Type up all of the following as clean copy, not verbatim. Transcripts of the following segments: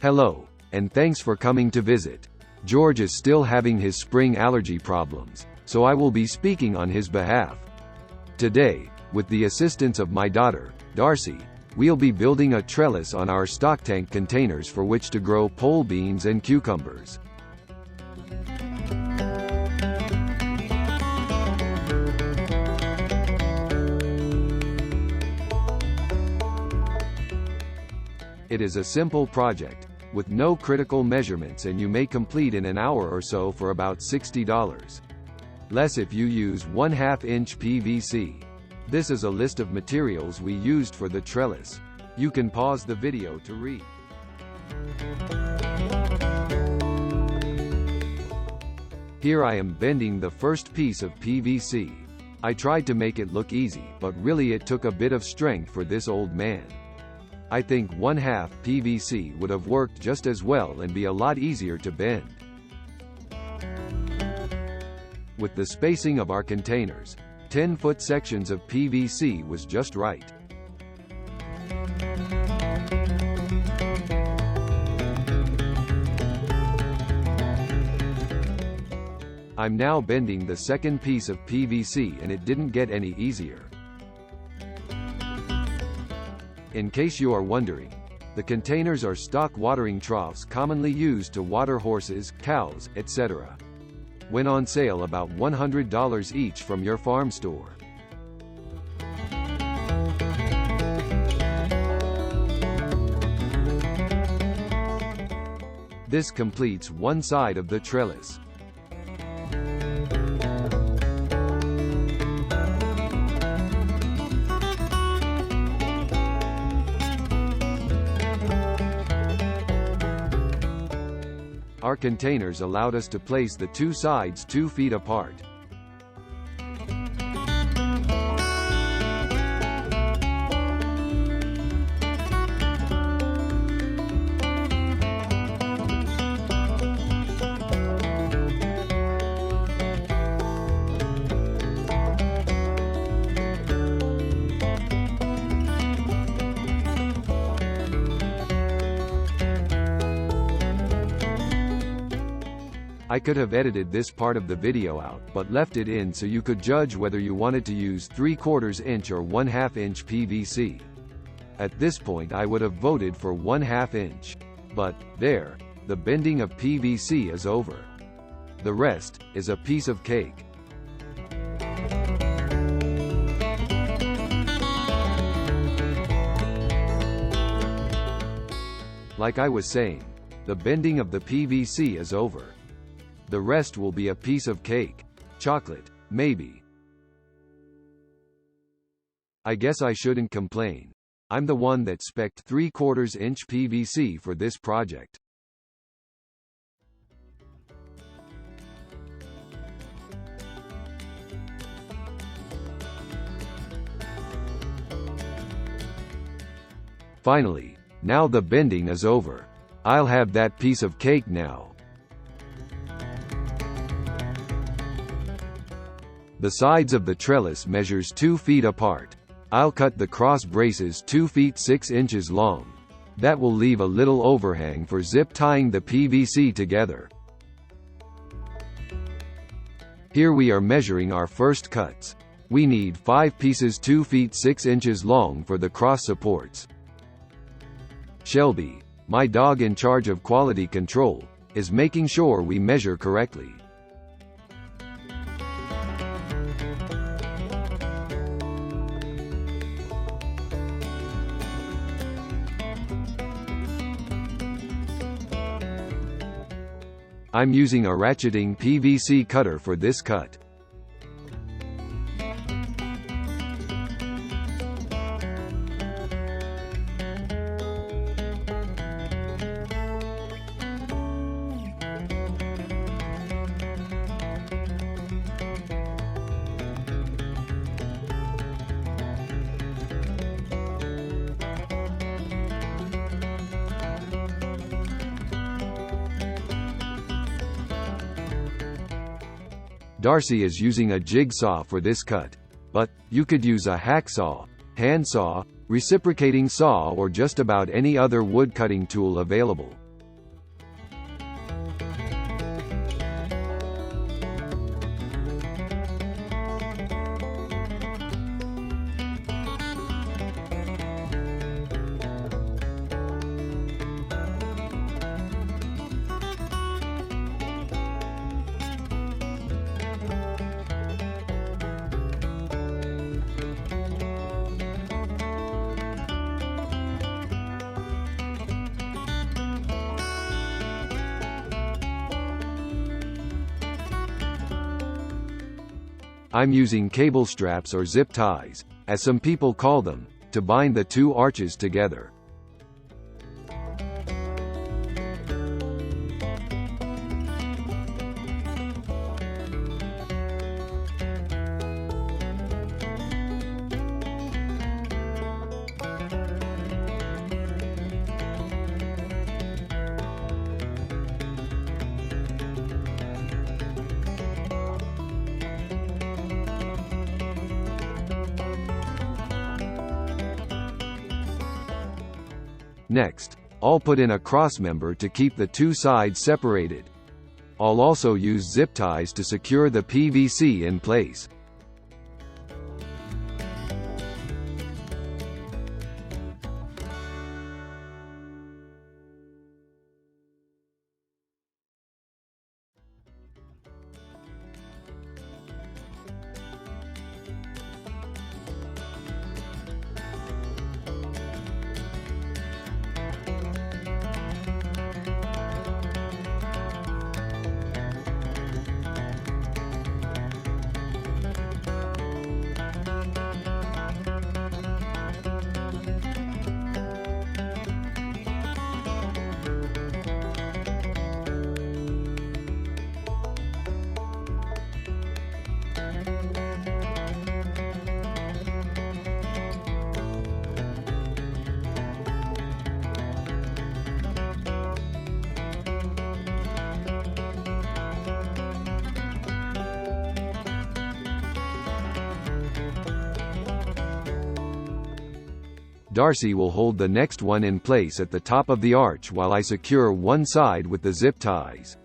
Hello, and thanks for coming to visit. George is still having his spring allergy problems, so I will be speaking on his behalf. Today, with the assistance of my daughter, Darcy, we'll be building a trellis on our stock tank containers for which to grow pole beans and cucumbers. It is a simple project, with no critical measurements, and you may complete in an hour or so for about $60. Less if you use 1/2 inch PVC. This is a list of materials we used for the trellis. You can pause the video to read. Here I am bending the first piece of PVC. I tried to make it look easy, but really it took a bit of strength for this old man. I think 1/2 PVC would have worked just as well and be a lot easier to bend. With the spacing of our containers, 10-foot sections of PVC was just right. I'm now bending the second piece of PVC, and it didn't get any easier. In case you are wondering, the containers are stock watering troughs commonly used to water horses, cows, etc. When on sale about $100 each from your farm store. This completes one side of the trellis. Our containers allowed us to place the two sides 2 feet apart. I could have edited this part of the video out, but left it in so you could judge whether you wanted to use 3/4 inch or 1/2 inch PVC. At this point I would have voted for 1/2 inch. But, there, the bending of PVC is over. The rest is a piece of cake. Like I was saying, the bending of the PVC is over. The rest will be a piece of cake. Chocolate, maybe. I guess I shouldn't complain. I'm the one that spec'd 3/4 inch PVC for this project. Finally, now the bending is over. I'll have that piece of cake now. The sides of the trellis measures 2 feet apart. I'll cut the cross braces 2 feet 6 inches long. That will leave a little overhang for zip tying the PVC together. Here we are measuring our first cuts. We need 5 pieces 2 feet 6 inches long for the cross supports. Shelby, my dog in charge of quality control, is making sure we measure correctly. I'm using a ratcheting PVC cutter for this cut. Darcy is using a jigsaw for this cut, but you could use a hacksaw, handsaw, reciprocating saw, or just about any other wood cutting tool available. I'm using cable straps or zip ties, as some people call them, to bind the two arches together. Next, I'll put in a crossmember to keep the two sides separated. I'll also use zip ties to secure the PVC in place. Darcy will hold the next one in place at the top of the arch while I secure one side with the zip ties.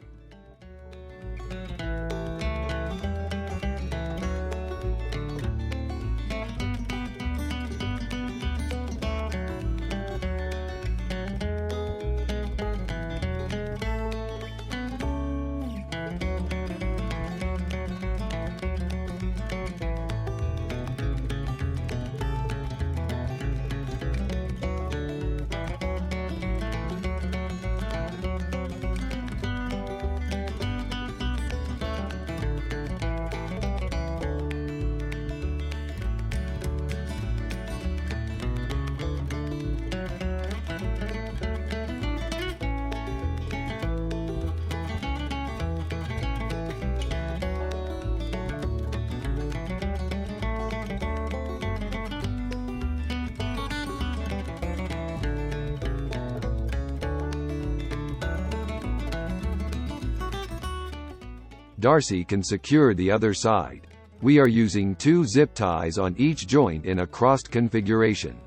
Darcy can secure the other side. We are using 2 zip ties on each joint in a crossed configuration.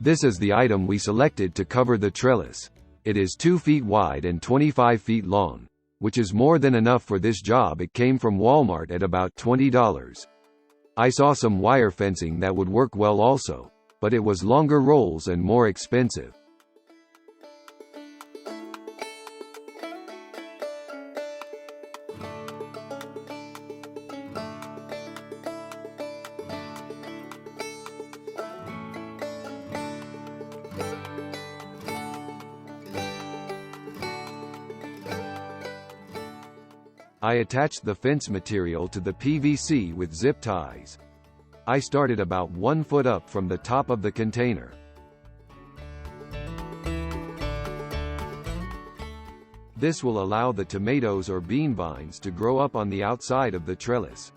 This is the item we selected to cover the trellis. It is 2 feet wide and 25 feet long, which is more than enough for this job. It came from Walmart at about $20. I saw some wire fencing that would work well also, but it was longer rolls and more expensive. I attached the fence material to the PVC with zip ties. I started about 1 foot up from the top of the container. This will allow the tomatoes or bean vines to grow up on the outside of the trellis.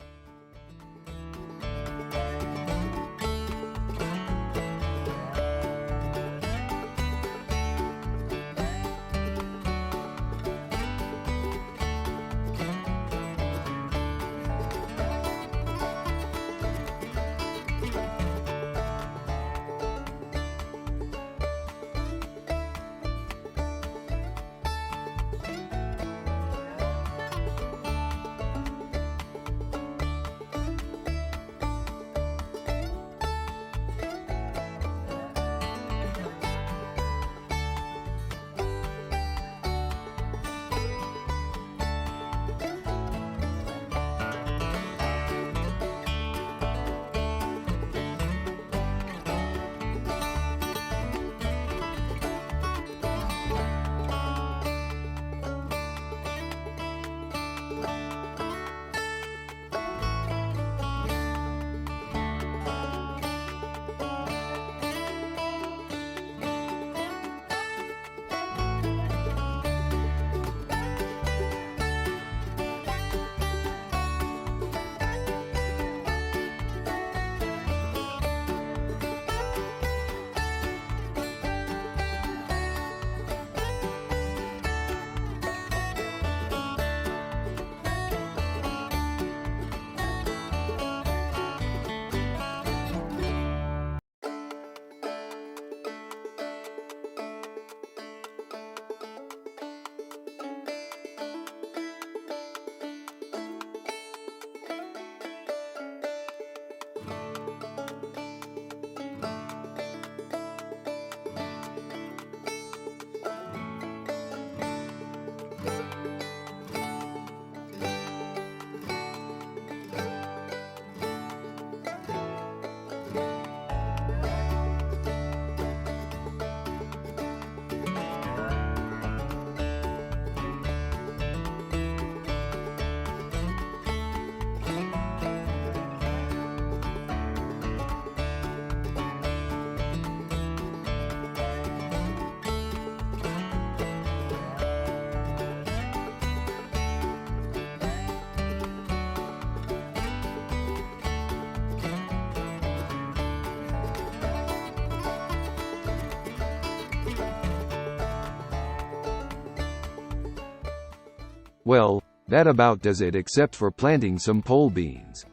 Well, that about does it except for planting some pole beans.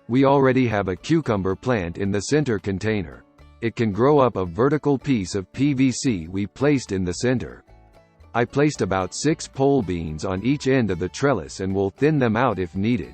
We already have a cucumber plant in the center container. It can grow up a vertical piece of PVC we placed in the center. I placed about 6 pole beans on each end of the trellis and will thin them out if needed.